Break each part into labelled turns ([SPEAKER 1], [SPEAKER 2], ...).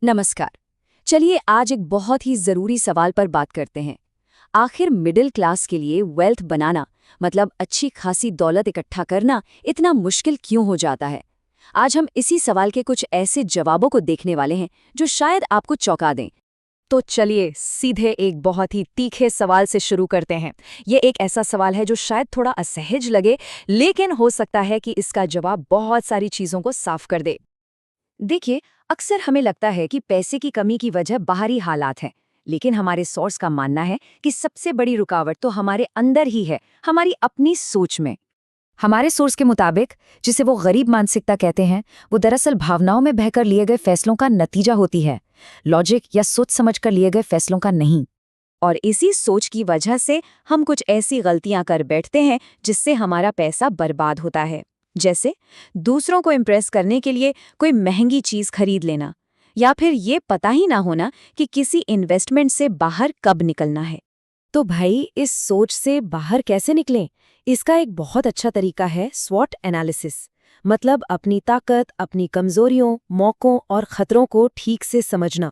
[SPEAKER 1] नमस्कार। चलिए आज एक बहुत ही ज़रूरी सवाल पर बात करते हैं। आखिर मिडिल क्लास के लिए वेल्थ बनाना मतलब अच्छी खासी दौलत इकट्ठा करना इतना मुश्किल क्यों हो जाता है? आज हम इसी सवाल के कुछ ऐसे जवाबों को देखने वाले हैं जो शायद आपको चौंका दें।
[SPEAKER 2] तो चलिए सीधे एक बहुत ही तीखे सवाल से शुरू करते हैं। ये एक ऐसा सवाल है जो शायद थोड़ा असहज लगे, लेकिन हो सकता है कि इसका जवाब बहुत सारी चीज़ों को साफ कर दे।
[SPEAKER 1] देखिए, अक्सर हमें लगता है कि पैसे की कमी की वजह बाहरी हालात हैं, लेकिन हमारे सोर्स का मानना है कि सबसे बड़ी रुकावट तो हमारे अंदर ही है, हमारी अपनी सोच में।
[SPEAKER 2] हमारे सोर्स के मुताबिक, जिसे वो गरीब मानसिकता कहते हैं, वो दरअसल भावनाओं में बहकर लिए गए फैसलों का नतीजा होती है, लॉजिक या सोच समझकर लिए गए फैसलों का नहीं।
[SPEAKER 1] और इसी सोच की वजह से हम कुछ ऐसी गलतियां कर बैठते हैं जिससे हमारा पैसा बर्बाद होता है। जैसे दूसरों को इम्प्रेस करने के लिए कोई महंगी चीज खरीद लेना, या फिर ये पता ही ना होना कि किसी इन्वेस्टमेंट से बाहर कब निकलना है।
[SPEAKER 2] तो भाई, इस सोच से बाहर कैसे निकलें? इसका एक बहुत अच्छा तरीका है स्वॉट एनालिसिस। मतलब अपनी ताकत, अपनी कमजोरियों, मौकों और खतरों को ठीक से समझना।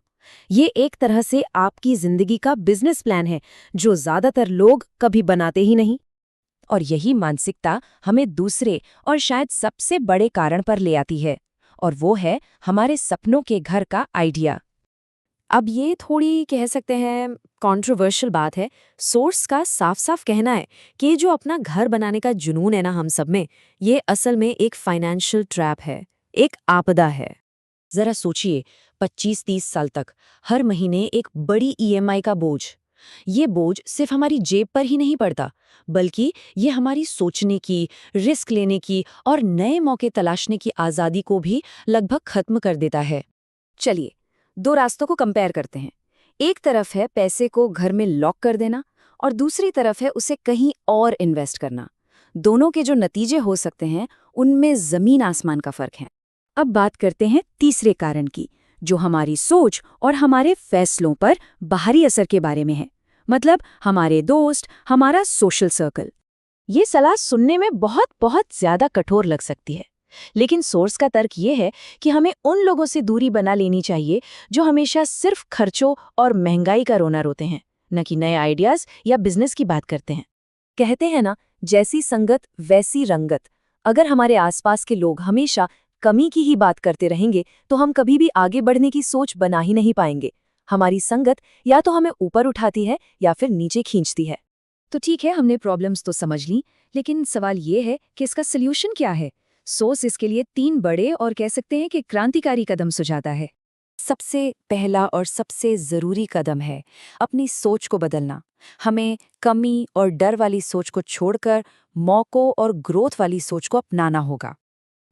[SPEAKER 2] ये एक तरह से आपकी जिंदगी का बिजनेस प्लान है, जो ज्यादातर लोग कभी बनाते ही नहीं।
[SPEAKER 1] और यही मानसिकता हमें दूसरे और शायद सबसे बड़े कारण पर ले आती है, और वो है हमारे सपनों के घर का आइडिया।
[SPEAKER 2] अब ये थोड़ी कह सकते हैं कंट्रोवर्शियल बात है। सोर्स का साफ साफ कहना है कि ये जो अपना घर बनाने का जुनून है ना हम सब में, ये असल में एक फाइनेंशियल ट्रैप है, एक आपदा है।
[SPEAKER 1] जरा सोचिए, 25-30 साल तक हर महीने एक बड़ी ईएमआई का बोझ। ये बोझ सिर्फ हमारी जेब पर ही नहीं पड़ता, बल्कि ये हमारी सोचने की, रिस्क लेने की और नए मौके तलाशने की आज़ादी को भी लगभग खत्म कर देता है। चलिए, दो रास्तों को कंपेयर करते हैं। एक तरफ है पैसे को घर में लॉक कर देना, और दूसरी तरफ है उसे कहीं और इन्वेस्ट करना। दोनों के जो नतीजे हो सकते हैं, उनमें जमीन आसमान का फर्क है। अब बात करते हैं तीसरे कारण की, जो हमारी सोच और हमारे फैसलों पर बाहरी असर के बारे में है। मतलब हमारे दोस्त, हमारा सोशल सर्कल। ये सलाह सुनने में बहुत बहुत ज्यादा कठोर लग सकती है, लेकिन सोर्स का तर्क ये है कि हमें उन लोगों से दूरी बना लेनी चाहिए जो हमेशा सिर्फ खर्चों और महंगाई का रोना रोते हैं, न कि नए आइडियाज या बिजनेस की बात करते हैं। कहते हैं ना, जैसी संगत वैसी रंगत। अगर हमारे आसपास के लोग हमेशा कमी की ही बात करते रहेंगे, तो हम कभी भी आगे बढ़ने की सोच बना ही नहीं पाएंगे। हमारी संगत या तो हमें ऊपर उठाती है या फिर नीचे खींचती है। तो ठीक है, हमने प्रॉब्लम्स तो समझ ली, लेकिन सवाल ये है कि इसका सल्यूशन क्या है? सोर्स इसके लिए 3 बड़े और कह सकते हैं कि क्रांतिकारी कदम सुझाता है। सबसे पहला और सबसे जरूरी कदम है अपनी सोच को बदलना। हमें कमी और डर वाली सोच को छोड़कर मौकों और ग्रोथ वाली सोच को अपनाना होगा।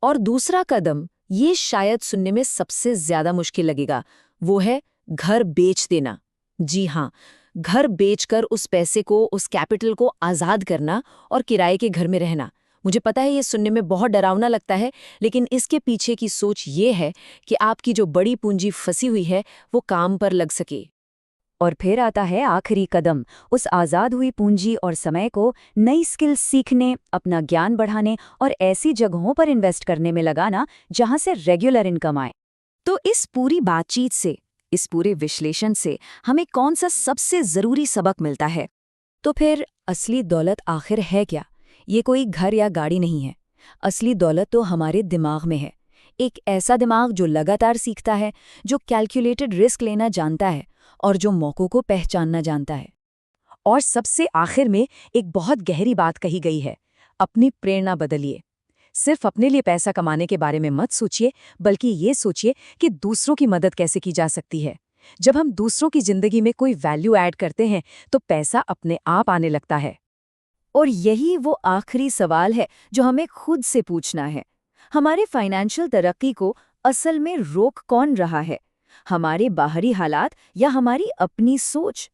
[SPEAKER 1] और दूसरा कदम, ये शायद सुनने में सबसे ज्यादा मुश्किल लगेगा, वो है घर बेच देना। जी हाँ, घर बेचकर उस पैसे को, उस कैपिटल को आजाद करना और किराए के घर में रहना। मुझे पता है ये सुनने में बहुत डरावना लगता है, लेकिन इसके पीछे की सोच ये है कि आपकी जो बड़ी पूंजी फंसी हुई है वो काम पर लग सके। और फिर आता है आखिरी कदम, उस आज़ाद हुई पूंजी और समय को नई स्किल्स सीखने, अपना ज्ञान बढ़ाने और ऐसी जगहों पर इन्वेस्ट करने में लगाना जहां से रेगुलर इनकम आए। तो इस पूरी बातचीत से, इस पूरे विश्लेषण से हमें कौन सा सबसे ज़रूरी सबक मिलता है? तो फिर असली दौलत आखिर है क्या? ये कोई घर या गाड़ी नहीं है। असली दौलत तो हमारे दिमाग में है। एक ऐसा दिमाग जो लगातार सीखता है, जो कैलकुलेटेड रिस्क लेना जानता है और जो मौकों को पहचानना जानता है। और सबसे आखिर में एक बहुत गहरी बात कही गई है, अपनी प्रेरणा बदलिए। सिर्फ अपने लिए पैसा कमाने के बारे में मत सोचिए, बल्कि ये सोचिए कि दूसरों की मदद कैसे की जा सकती है। जब हम दूसरों की जिंदगी में कोई वैल्यू ऐड करते हैं, तो पैसा अपने आप आने लगता है। और यही वो आखिरी सवाल है जो हमें खुद से पूछना है। हमारे फाइनेंशियल तरक्की को असल में रोक कौन रहा है? हमारे बाहरी हालात या हमारी अपनी सोच?